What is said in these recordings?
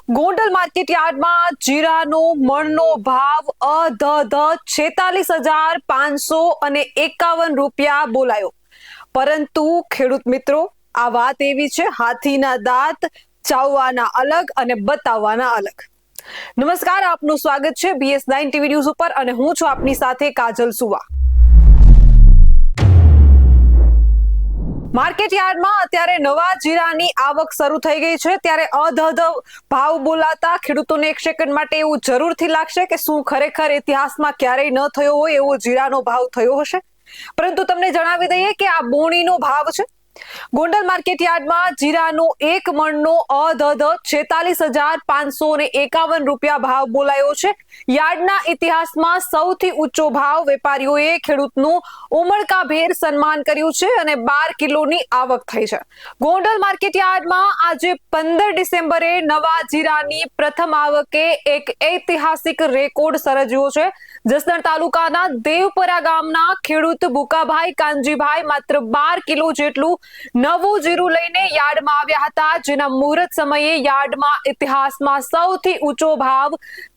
Gondal market યાર્ડમાં જીરાનો મણનો ભાવ અધધ 46,551 રૂપિયા બોલાયો. પરંતુ ખેડૂત મિત્રો, આ વાત એવી છે, હાથીના દાંત ચાવવાના અલગ અને બતાવવાના અલગ. નમસ્કાર, આપનું સ્વાગત છે BS9 ટીવી ન્યૂઝ ઉપર અને હું છું આપની સાથે કાજલ સુવા. માર્કેટ યાર્ડમાં અત્યારે નવા જીરાની આવક શરૂ થઈ ગઈ છે, ત્યારે અધધ ભાવ બોલાતા ખેડૂતોને એક સેકન્ડ માટે એવું જરૂરથી લાગશે કે શું ખરેખર ઇતિહાસમાં ક્યારેય ન થયો હોય એવો જીરાનો ભાવ થયો હશે. પરંતુ તમને જણાવી દઈએ કે આ બોણીનો ભાવ છે. ગોંડલ માર્કેટ યાર્ડમાં જીરાનો એક મણનો અધધ 46,551 રૂપિયા ભાવ બોલાયો છે. યાર્ડના ઇતિહાસમાં સૌથી ઊંચો ભાવ. વેપારીઓએ ખેડૂતનું ઉમળકાભેર સન્માન કર્યું છે અને 12 કિલોની આવક થઈ છે. ગોંડલ માર્કેટ યાર્ડમાં આજે 15 ડિસેમ્બરે નવા જીરાની પ્રથમ આવકે એક ઐતિહાસિક રેકોર્ડ સર્જ્યો છે. જસદણ તાલુકાના દેવપરા ગામના ખેડૂત ભૂકાભાઈ કાનજીભાઈ માત્ર 12 કિલો જેટલું નવું જીરું લઈને યાર્ડમાં આવ્યા હતા, જેના મુહૂર્ત સમયે યાર્ડમાં ઇતિહાસમાં સૌથી ઊંચો ભાવ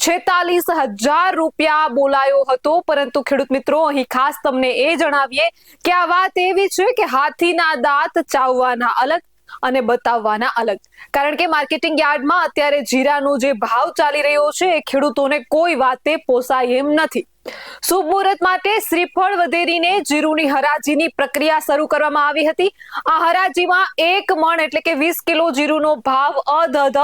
46,000 રૂપિયા બોલાયો હતો. પરંતુ ખેડૂત મિત્રો, અહીં ખાસ તમને એ જણાવીએ કે આ વાત એવી છે કે હાથીના દાંત ચાવવાના અલગ અને બતાવવાના અલગ. કારણ કે માર્કેટિંગ યાર્ડમાં અત્યારે જીરાનો જે ભાવ ચાલી રહ્યો છે એ ખેડૂતોને કોઈ વાતે પોસાય એમ નથી. શુભ મુહૂર્ત માટે શ્રીફળ વધેરીને જીરુની હરાજીની પ્રક્રિયા શરૂ કરવામાં આવી હતી. આ હરાજીમાં એક મણ એટલે કે 20 કિલો જીરુનો ભાવ અધધ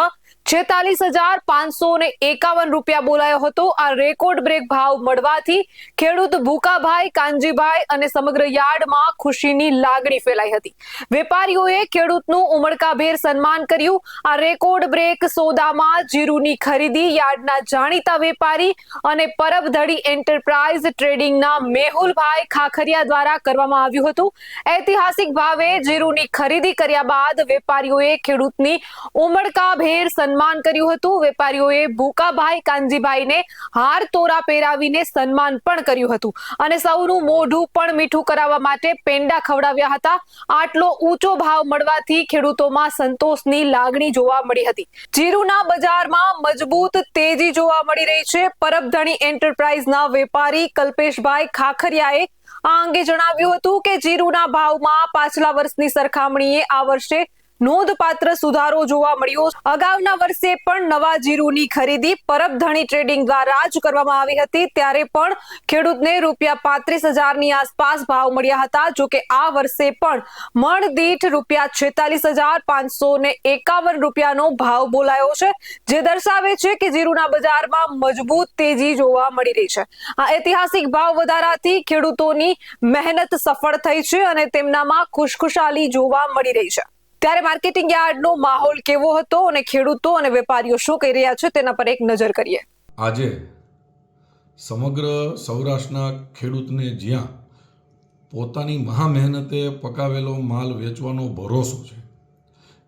46,551 રૂપિયા બોલાયો હતો. આ રેકોર્ડ બ્રેક ભાવ મળવાથી ખેડૂત ભૂકાભાઈ કાનજીભાઈ અને સમગ્ર યાર્ડમાં ખુશીની લાગણી ફેલાઈ હતી. વેપારીઓએ ખેડૂતનું ઉમળકાભેર સન્માન કર્યું. આ રેકોર્ડ બ્રેક સોદામાં જીરુની ખરીદી યાર્ડના જાણીતા વેપારી અને પરબધડી એન્ટરપ્રાઇઝ ટ્રેડિંગના મેહુલભાઈ ખાખરિયા દ્વારા કરવામાં આવ્યું હતું. ઐતિહાસિક ભાવે જીરુની ખરીદી કર્યા બાદ વેપારીઓએ ખેડૂતની ઉમળકાભેર સન્માન કર્યું હતું. વેપારીઓએ ભૂકાભાઈ કાનજીભાઈને હાર તોરા પહેરાવીને સન્માન પણ કર્યું હતું અને સૌનું મોઢું પણ મીઠું કરાવવા માટે પેંડા ખવડાવ્યા હતા. આટલો ઊંચો ભાવ મળવાથી ખેડૂતોમાં સંતોષની લાગણી જોવા મળી હતી. જીરુના બજારમાં મજબૂત તેજી જોવા મળી રહી છે. પરબધણી એન્ટરપ્રાઇઝના વેપારી કલ્પેશભાઈ ખાખરિયાએ આ અંગે જણાવ્યું હતું કે જીરુના ભાવમાં પાછલા વર્ષની સરખામણીએ આ વર્ષે નોંધપાત્ર સુધારો જોવા મળ્યો. અગાઉના વર્ષે પણ નવા જીરુની ખરીદી પરબધણી ટ્રેડિંગ દ્વારા જ કરવામાં આવી હતી, ત્યારે પણ ખેડૂતને ₹35,000ની આસપાસ ભાવ મળ્યા હતા. જોકે આ વર્ષે પણ મણ દીઠ ₹46,551 રૂપિયાનો ભાવ બોલાયો છે, જે દર્શાવે છે કે જીરુના બજારમાં મજબૂત તેજી જોવા મળી રહી છે. આ ઐતિહાસિક ભાવ વધારાથી ખેડૂતોની મહેનત સફળ થઈ છે અને તેમનામાં ખુશખુશાલી જોવા મળી રહી છે. ત્યારે માર્કેટિંગ યાર્ડનો માહોલ કેવો હતો અને ખેડૂતો અને વેપારીઓ શું કહી રહ્યા છે તેના પર એક નજર કરીએ. આજે સમગ્ર સૌરાષ્ટ્રના ખેડૂતને જ્યાં પોતાની મહા મહેનતે પકાવેલો માલ વેચવાનો ભરોસો છે,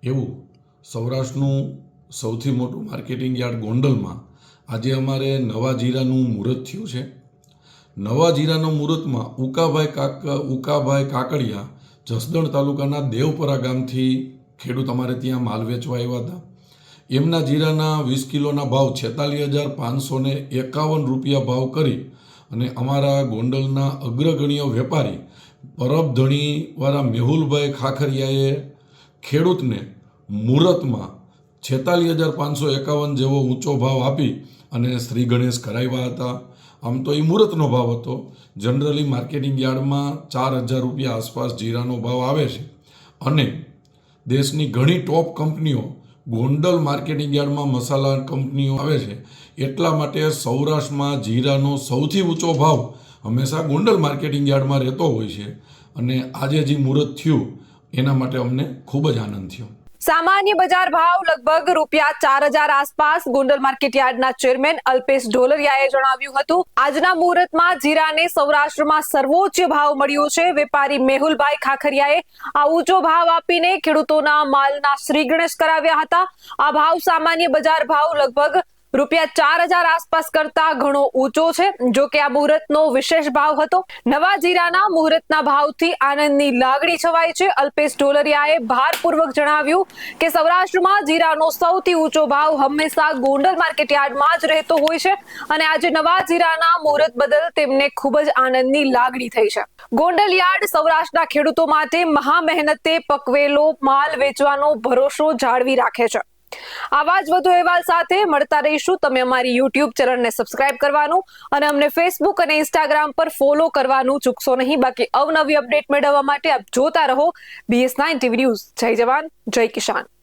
એવું સૌરાષ્ટ્રનું સૌથી મોટું માર્કેટિંગ યાર્ડ ગોંડલમાં આજે અમારે નવા જીરાનું મુહૂર્ત થયું છે. નવા જીરાના મુહૂર્તમાં ઉકાભાઈ કાકડિયા જસદણ તાલુકાના દેવપરા ગામથી ખેડૂત અમારે ત્યાં માલ વેચવા આવ્યા હતા. એમના જીરાના 20 કિલોના ભાવ 46,551 રૂપિયા ભાવ કરી અને અમારા ગોંડલના અગ્રગણ્ય વેપારી પરબધણીવાળા મેહુલભાઈ ખાખરિયાએ ખેડૂતને મુહૂર્તમાં 46,551 જેવો ઊંચો ભાવ આપી અને શ્રી ગણેશ કરાવ્યા હતા. આમ તો એ મુહૂર્તનો ભાવ હતો. જનરલી માર્કેટિંગ યાર્ડમાં 4,000 રૂપિયા આસપાસ જીરાનો ભાવ આવે છે અને દેશની ઘણી ટોપ કંપનીઓ ગોંડલ માર્કેટિંગ યાર્ડમાં મસાલા કંપનીઓ આવે છે. એટલા માટે સૌરાષ્ટ્રમાં જીરાનો સૌથી ઊંચો ભાવ હંમેશા ગોંડલ માર્કેટિંગ યાર્ડમાં રહેતો હોય છે અને આજે જે મુહૂર્ત થયું એના માટે અમને ખૂબ જ આનંદ થયો. સામાન્ય બજાર ભાવ લગભગ ₹4,000 આસપાસ. ગોંડલ માર્કેટ યાર્ડના ચેરમેન અલ્પેશ ઢોલરિયાએ જણાવ્યું હતું. આજના મુહૂર્તમાં જીરાને સૌરાષ્ટ્રમાં સર્વોચ્ચ ભાવ મળ્યો છે. વેપારી મેહુલભાઈ ખાખરિયાએ આ ઊંચો ભાવ આપીને ખેડૂતોના માલના શ્રી ગણેશ કરાવ્યા હતા. આ ભાવ સામાન્ય બજાર ભાવ લગભગ ₹4,000 આસપાસ કરતા ઘણો ઊંચો છે. જો કે આ મુહૂર્તનો વિશેષ ભાવ હતો. નવા જીરાના મુહૂર્તના ભાવથી આનંદની લાગણી છવાઈ છે. અલ્પેશ ઢોલરિયાએ ભારપૂર્વક જણાવ્યું કે સૌરાષ્ટ્રમાં જીરાનો સૌથી ઊંચો ભાવ હંમેશા ગોંડલ માર્કેટયાર્ડમાં જ રહેતો હોય છે અને આજે નવા જીરાના મુહૂર્ત બદલ તેમને ખૂબ જ આનંદની લાગણી થઈ છે. ગોંડલ યાર્ડ સૌરાષ્ટ્રના ખેડૂતો માટે મહા મહેનતે પકવેલો માલ વેચવાનો ભરોસો જાળવી રાખે છે. આવા જ વધુ અહેવાલ સાથે મળતા રહીશું. તમે અમારી YouTube ચેનલને સબસ્ક્રાઇબ કરવાનું અને અમને Facebook અને Instagram પર ફોલો કરવાનું ચૂકશો નહીં. બાકી અવનવી અપડેટ મેળવવા માટે આપ જોતા રહો BS9 TV ન્યૂઝ. જય જવાન, જય કિસાન.